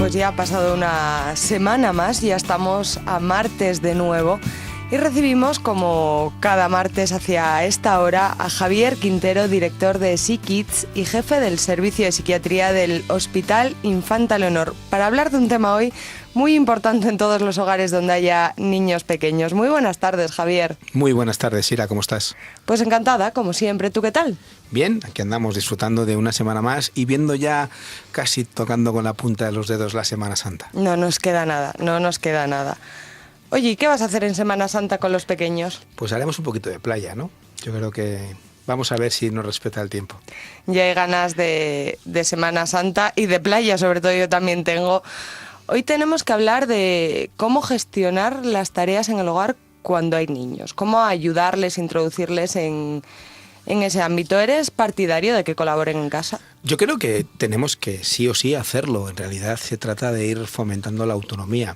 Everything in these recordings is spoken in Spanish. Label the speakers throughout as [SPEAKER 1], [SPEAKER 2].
[SPEAKER 1] pues ya ha pasado una semana más, ya estamos a martes de nuevo y recibimos, como cada martes hacia esta hora, a Javier Quintero, director de SickKids y jefe del servicio de psiquiatría del Hospital Infanta Leonor, para hablar de un tema hoy muy importante en todos los hogares donde haya niños pequeños. Muy buenas tardes, Javier.
[SPEAKER 2] Muy buenas tardes, Sira, ¿cómo estás?
[SPEAKER 1] Pues encantada, como siempre. ¿Tú qué tal?
[SPEAKER 2] Bien, aquí andamos disfrutando de una semana más y viendo ya casi tocando con la punta de los dedos la Semana Santa.
[SPEAKER 1] No nos queda nada. Oye, ¿y qué vas a hacer en Semana Santa con los pequeños?
[SPEAKER 2] Pues haremos un poquito de playa, ¿no? Yo creo que vamos a ver si nos respeta el tiempo.
[SPEAKER 1] Ya hay ganas de Semana Santa y de playa, sobre todo yo también tengo. Hoy tenemos que hablar de cómo gestionar las tareas en el hogar cuando hay niños, cómo ayudarles, introducirles en ese ámbito. ¿Eres partidario de que colaboren en casa?
[SPEAKER 2] Yo creo que tenemos que sí o sí hacerlo. En realidad se trata de ir fomentando la autonomía.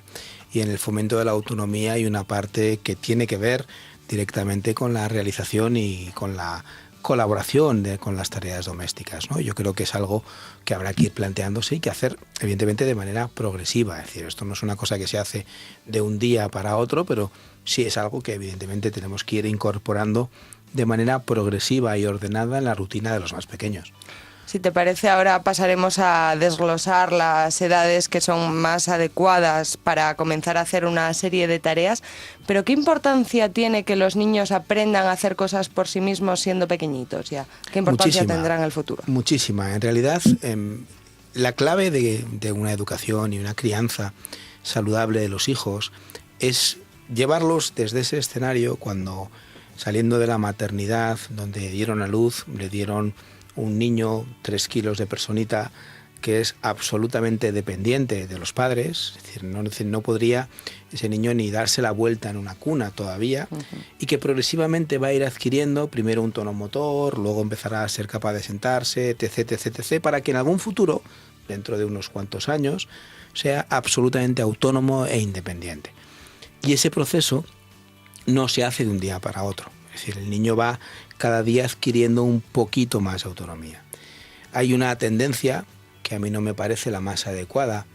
[SPEAKER 2] Y en el fomento de la autonomía hay una parte que tiene que ver directamente con la realización y con la colaboración con las tareas domésticas, ¿no? Yo creo que es algo que habrá que ir planteándose y que hacer, evidentemente, de manera progresiva. Es decir, esto no es una cosa que se hace de un día para otro, pero sí es algo que, evidentemente, tenemos que ir incorporando de manera progresiva y ordenada en la rutina de los más pequeños.
[SPEAKER 1] Si te parece, ahora pasaremos a desglosar las edades que son más adecuadas para comenzar a hacer una serie de tareas, pero ¿qué importancia tiene que los niños aprendan a hacer cosas por sí mismos siendo pequeñitos ya? ¿Qué importancia tendrá en el futuro?
[SPEAKER 2] Muchísima. En realidad, la clave de una educación y una crianza saludable de los hijos es llevarlos desde ese escenario cuando, saliendo de la maternidad, donde dieron a luz, le dieron un niño, 3 kilos de personita, que es absolutamente dependiente de los padres, es decir, no podría ese niño ni darse la vuelta en una cuna todavía, y que progresivamente va a ir adquiriendo primero un tono motor, luego empezará a ser capaz de sentarse, etc., para que en algún futuro, dentro de unos cuantos años, sea absolutamente autónomo e independiente. Y ese proceso no se hace de un día para otro. Es decir, el niño va cada día adquiriendo un poquito más de autonomía. Hay una tendencia, que a mí no me parece la más adecuada,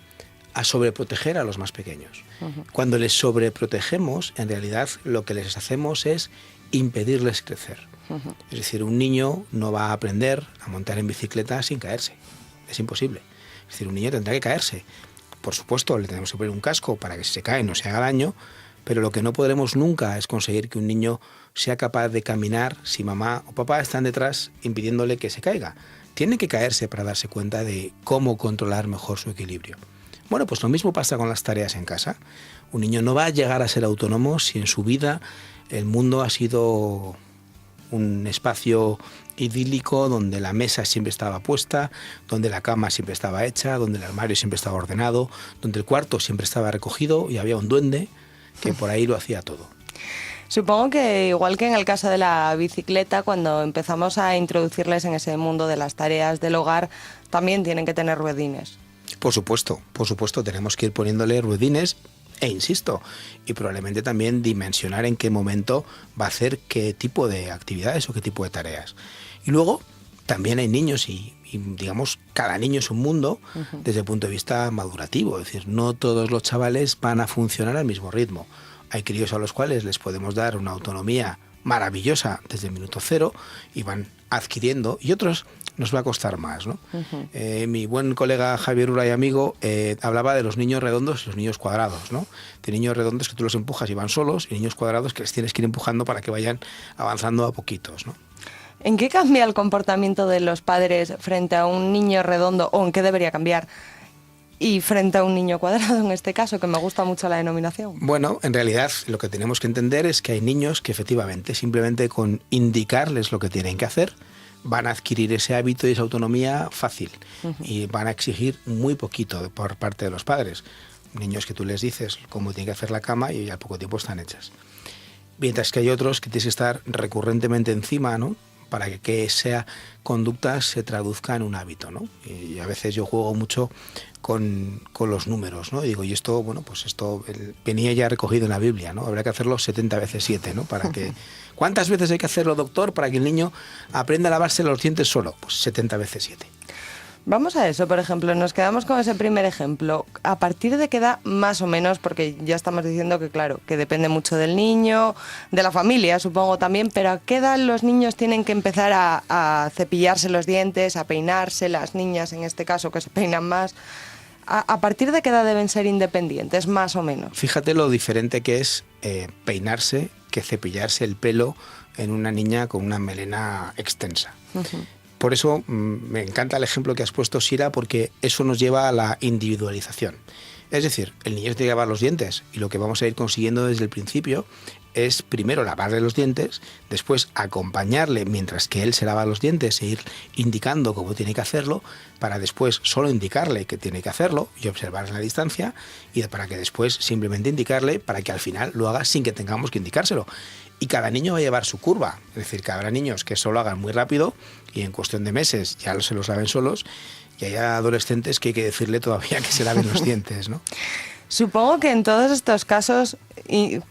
[SPEAKER 2] a sobreproteger a los más pequeños. Cuando les sobreprotegemos, en realidad lo que les hacemos es impedirles crecer. Es decir, un niño no va a aprender a montar en bicicleta sin caerse. Es imposible. Es decir, un niño tendrá que caerse. Por supuesto, le tenemos que poner un casco para que si se cae no se haga daño, pero lo que no podremos nunca es conseguir que un niño sea capaz de caminar si mamá o papá están detrás impidiéndole que se caiga. Tiene que caerse para darse cuenta de cómo controlar mejor su equilibrio. Bueno, pues lo mismo pasa con las tareas en casa. Un niño no va a llegar a ser autónomo si en su vida el mundo ha sido un espacio idílico donde la mesa siempre estaba puesta, donde la cama siempre estaba hecha, donde el armario siempre estaba ordenado, donde el cuarto siempre estaba recogido y había un duende que por ahí lo hacía todo.
[SPEAKER 1] Supongo que igual que en el caso de la bicicleta, cuando empezamos a introducirles en ese mundo de las tareas del hogar, también tienen que tener ruedines.
[SPEAKER 2] Por supuesto, tenemos que ir poniéndole ruedines e insisto, y probablemente también dimensionar en qué momento va a hacer qué tipo de actividades o qué tipo de tareas. Y luego también hay niños y digamos, cada niño es un mundo desde el punto de vista madurativo, es decir, no todos los chavales van a funcionar al mismo ritmo. Hay críos a los cuales les podemos dar una autonomía maravillosa desde el minuto cero y van adquiriendo, y otros nos va a costar más, ¿no? Mi buen colega Javier Ura y amigo hablaba de los niños redondos y los niños cuadrados, ¿no? De niños redondos que tú los empujas y van solos, y niños cuadrados que les tienes que ir empujando para que vayan avanzando a poquitos, ¿no?
[SPEAKER 1] ¿En qué cambia el comportamiento de los padres frente a un niño redondo, o en qué debería cambiar? Y frente a un niño cuadrado, en este caso, que me gusta mucho la denominación.
[SPEAKER 2] Bueno, en realidad lo que tenemos que entender es que hay niños que efectivamente, simplemente con indicarles lo que tienen que hacer, van a adquirir ese hábito y esa autonomía fácil. Y van a exigir muy poquito por parte de los padres. Niños que tú les dices cómo tienen que hacer la cama y al poco tiempo están hechas. Mientras que hay otros que tienes que estar recurrentemente encima, ¿no?, para que esa conducta se traduzca en un hábito, ¿no? Y a veces yo juego mucho con los números, ¿no? Y digo, y esto, bueno, pues esto venía ya recogido en la Biblia, ¿no? Habrá que hacerlo 70 veces 7, ¿no? Para que, ¿cuántas veces hay que hacerlo, doctor, para que el niño aprenda a lavarse los dientes solo? Pues 70 veces 7.
[SPEAKER 1] Vamos a eso, por ejemplo, nos quedamos con ese primer ejemplo. ¿A partir de qué edad, más o menos? Porque ya estamos diciendo que, claro, que depende mucho del niño, de la familia, supongo también, pero ¿a qué edad los niños tienen que empezar a cepillarse los dientes, a peinarse, las niñas en este caso que se peinan más? ¿A partir de qué edad deben ser independientes, más o menos?
[SPEAKER 2] Fíjate lo diferente que es peinarse que cepillarse el pelo en una niña con una melena extensa. Uh-huh. Por eso me encanta el ejemplo que has puesto, Sira, porque eso nos lleva a la individualización. Es decir, el niño tiene que lavar los dientes y lo que vamos a ir consiguiendo desde el principio es primero lavarle los dientes, después acompañarle mientras que él se lava los dientes e ir indicando cómo tiene que hacerlo, para después solo indicarle que tiene que hacerlo y observar en la distancia, y para que después simplemente indicarle para que al final lo haga sin que tengamos que indicárselo. Y cada niño va a llevar su curva, es decir, que habrá niños que solo hagan muy rápido y en cuestión de meses ya se los laven solos, y hay adolescentes que hay que decirle todavía que se laven los dientes, ¿no?
[SPEAKER 1] Supongo que en todos estos casos,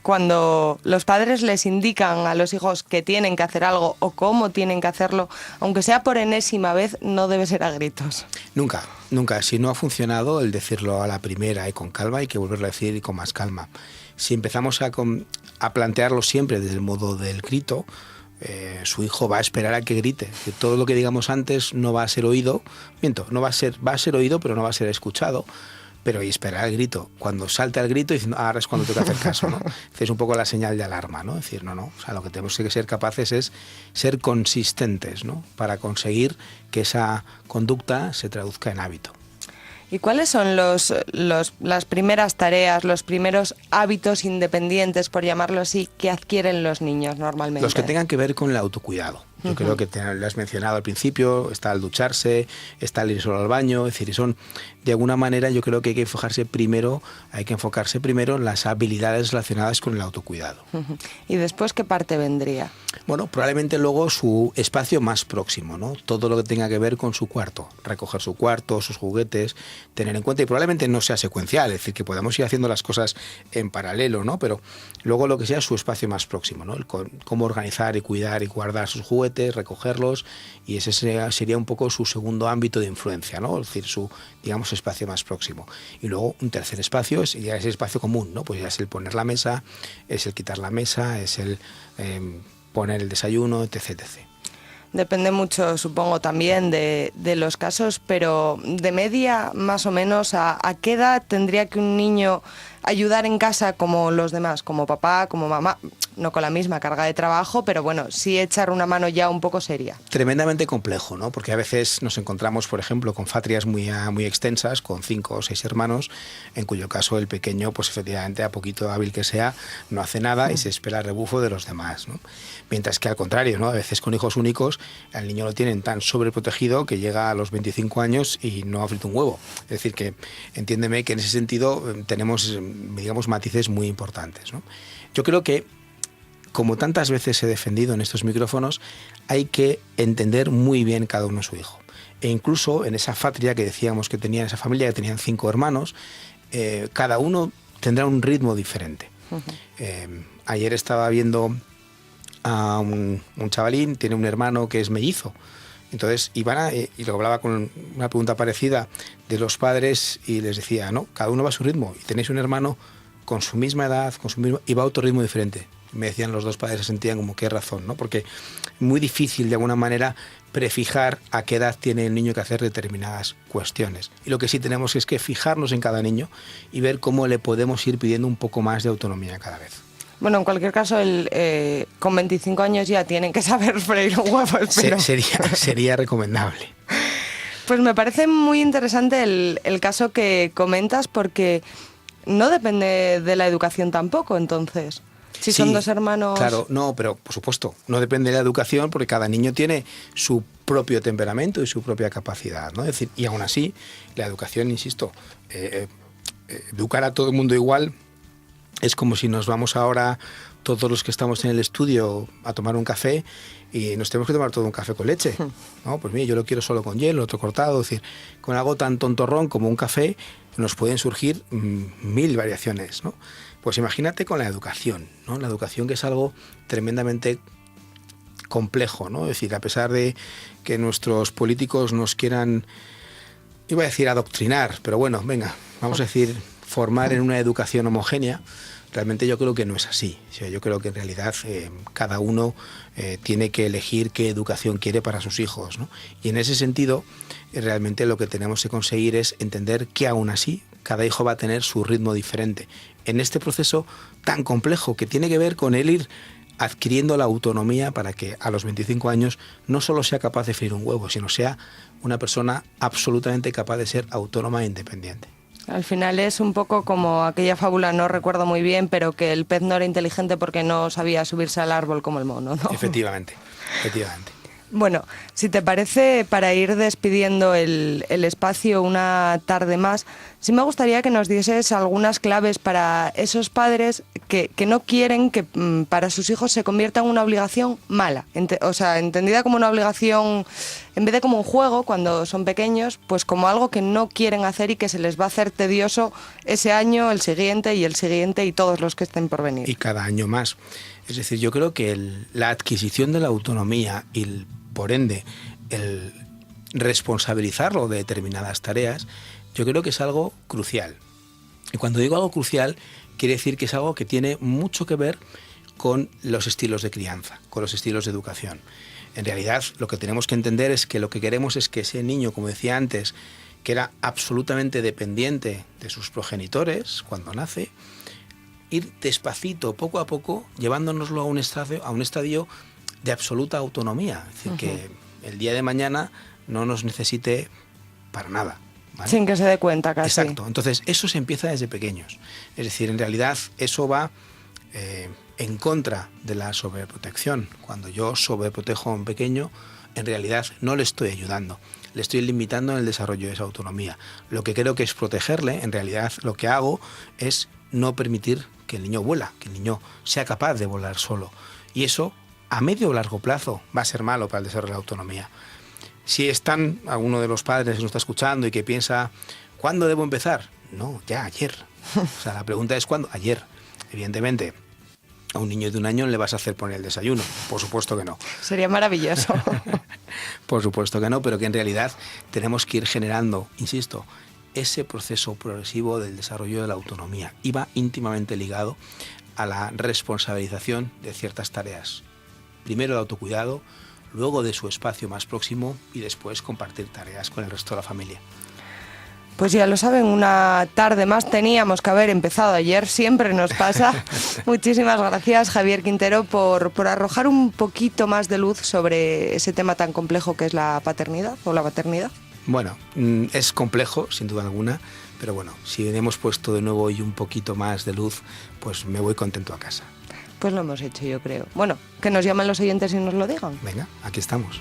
[SPEAKER 1] cuando los padres les indican a los hijos que tienen que hacer algo o cómo tienen que hacerlo, aunque sea por enésima vez, no debe ser a gritos.
[SPEAKER 2] Nunca, nunca. Si no ha funcionado el decirlo a la primera y con calma, hay que volverlo a decir y con más calma. Si empezamos a plantearlo siempre desde el modo del grito, su hijo va a esperar a que grite. Que todo lo que digamos antes no va a ser oído. Va a ser oído, pero no va a ser escuchado. Pero y esperar el grito. Cuando salta el grito, diciendo, ahora es cuando tengo que hacer caso, ¿no? Es un poco la señal de alarma, ¿no? Es decir, no. O sea, lo que tenemos que ser capaces es ser consistentes, ¿no? Para conseguir que esa conducta se traduzca en hábito.
[SPEAKER 1] ¿Y cuáles son las primeras tareas, los primeros hábitos independientes, por llamarlo así, que adquieren los niños normalmente?
[SPEAKER 2] Los que tengan que ver con el autocuidado. Yo creo que lo has mencionado al principio, está el ducharse, está el ir solo al baño, es decir, son, de alguna manera yo creo que hay que enfocarse primero en las habilidades relacionadas con el autocuidado.
[SPEAKER 1] ¿Y después qué parte vendría?
[SPEAKER 2] Bueno, probablemente luego su espacio más próximo, ¿no? Todo lo que tenga que ver con su cuarto, recoger su cuarto, sus juguetes, tener en cuenta, y probablemente no sea secuencial, es decir, que podamos ir haciendo las cosas en paralelo, ¿no? Pero luego lo que sea su espacio más próximo, ¿no? Cómo organizar y cuidar y guardar sus juguetes, recogerlos, y ese sería un poco su segundo ámbito de influencia, ¿no? Es decir, su, digamos, espacio más próximo. Y luego un tercer espacio es ya ese espacio común, ¿no? Pues ya es el poner la mesa, es el quitar la mesa, es el poner el desayuno, etc, etc.
[SPEAKER 1] Depende mucho, supongo, también de los casos, pero de media, más o menos, ¿a qué edad tendría que un niño ayudar en casa como los demás, como papá, como mamá? No con la misma carga de trabajo, pero bueno, sí echar una mano ya un poco seria.
[SPEAKER 2] Tremendamente complejo, ¿no? Porque a veces nos encontramos, por ejemplo, con fatrias muy extensas, con 5 o 6 hermanos, en cuyo caso el pequeño, pues efectivamente, a poquito hábil que sea, no hace nada y se espera el rebufo de los demás, ¿no? Mientras que al contrario, ¿no? A veces con hijos únicos, al niño lo tienen tan sobreprotegido que llega a los 25 años y no ha frito un huevo. Es decir, que entiéndeme que en ese sentido tenemos, digamos, matices muy importantes, ¿no? Yo creo que, como tantas veces he defendido en estos micrófonos, hay que entender muy bien cada uno su hijo. E incluso en esa fatria que decíamos que tenía, esa familia que tenían 5 hermanos, cada uno tendrá un ritmo diferente. Uh-huh. Ayer estaba viendo a un chavalín, tiene un hermano que es mellizo. Entonces y lo hablaba con una pregunta parecida de los padres y les decía, no, cada uno va a su ritmo y tenéis un hermano con su misma edad, y va a otro ritmo diferente. Me decían los dos padres, se sentían como qué razón, ¿no? Porque es muy difícil de alguna manera prefijar a qué edad tiene el niño que hacer determinadas cuestiones. Y lo que sí tenemos es que fijarnos en cada niño y ver cómo le podemos ir pidiendo un poco más de autonomía cada vez.
[SPEAKER 1] Bueno, en cualquier caso, con 25 años ya tienen que saber freír un huevo, espero.
[SPEAKER 2] Sería recomendable.
[SPEAKER 1] Pues me parece muy interesante el caso que comentas, porque no depende de la educación tampoco, entonces. Si son 2 hermanos...
[SPEAKER 2] Claro, no, pero por supuesto, no depende de la educación porque cada niño tiene su propio temperamento y su propia capacidad, ¿no? Es decir, y aún así, la educación, insisto, educar a todo el mundo igual es como si nos vamos ahora, todos los que estamos en el estudio, a tomar un café y nos tenemos que tomar todo un café con leche, ¿no? Pues mire, yo lo quiero solo con hielo, otro cortado, es decir, con algo tan tontorrón como un café nos pueden surgir 1000 variaciones, ¿no? Pues imagínate con la educación, ¿no? La educación, que es algo tremendamente complejo, ¿no? Es decir, a pesar de que nuestros políticos nos quieran iba a decir adoctrinar, pero bueno, venga, vamos a decir formar en una educación homogénea. Realmente yo creo que no es así. O sea, yo creo que en realidad cada uno tiene que elegir qué educación quiere para sus hijos, ¿no? Y en ese sentido, realmente lo que tenemos que conseguir es entender que aún así cada hijo va a tener su ritmo diferente. En este proceso tan complejo que tiene que ver con él ir adquiriendo la autonomía para que a los 25 años no solo sea capaz de freír un huevo, sino sea una persona absolutamente capaz de ser autónoma e independiente.
[SPEAKER 1] Al final es un poco como aquella fábula, no recuerdo muy bien, pero que el pez no era inteligente porque no sabía subirse al árbol como el mono, ¿no?
[SPEAKER 2] Efectivamente, efectivamente.
[SPEAKER 1] Bueno, si te parece, para ir despidiendo el espacio una tarde más, sí me gustaría que nos dieses algunas claves para esos padres que no quieren que para sus hijos se convierta en una obligación mala. O sea, entendida como una obligación, en vez de como un juego cuando son pequeños, pues como algo que no quieren hacer y que se les va a hacer tedioso ese año, el siguiente y todos los que estén por venir.
[SPEAKER 2] Y cada año más. Es decir, yo creo que la adquisición de la autonomía y por ende, el responsabilizarlo de determinadas tareas, yo creo que es algo crucial. Y cuando digo algo crucial, quiere decir que es algo que tiene mucho que ver con los estilos de crianza, con los estilos de educación. En realidad, lo que tenemos que entender es que lo que queremos es que ese niño, como decía antes, que era absolutamente dependiente de sus progenitores cuando nace, ir despacito, poco a poco, llevándonoslo a un estadio de absoluta autonomía, es decir, que el día de mañana no nos necesite para nada, ¿vale?
[SPEAKER 1] Sin que se dé cuenta casi.
[SPEAKER 2] Exacto, entonces eso se empieza desde pequeños, es decir, en realidad eso va en contra de la sobreprotección. Cuando yo sobreprotejo a un pequeño, en realidad no le estoy ayudando, le estoy limitando en el desarrollo de esa autonomía. Lo que creo que es protegerle, en realidad lo que hago es no permitir que el niño vuela, que el niño sea capaz de volar solo, y eso a medio o largo plazo va a ser malo para el desarrollo de la autonomía. Si están alguno de los padres que nos está escuchando y que piensa, ¿cuándo debo empezar? No, ya ayer. O sea, la pregunta es ¿cuándo? Ayer. Evidentemente, a un niño de 1 año le vas a hacer poner el desayuno. Por supuesto que no.
[SPEAKER 1] Sería maravilloso.
[SPEAKER 2] Por supuesto que no, pero que en realidad tenemos que ir generando, insisto, ese proceso progresivo del desarrollo de la autonomía. Y va íntimamente ligado a la responsabilización de ciertas tareas. Primero el autocuidado, luego de su espacio más próximo y después compartir tareas con el resto de la familia.
[SPEAKER 1] Pues ya lo saben, una tarde más teníamos que haber empezado ayer, siempre nos pasa. Muchísimas gracias, Javier Quintero, por arrojar un poquito más de luz sobre ese tema tan complejo que es la paternidad o la maternidad.
[SPEAKER 2] Bueno, es complejo, sin duda alguna, pero bueno, si hemos puesto de nuevo hoy un poquito más de luz, pues me voy contento a casa.
[SPEAKER 1] Pues lo hemos hecho, yo creo. Bueno, que nos llamen los oyentes y nos lo digan.
[SPEAKER 2] Venga, aquí estamos.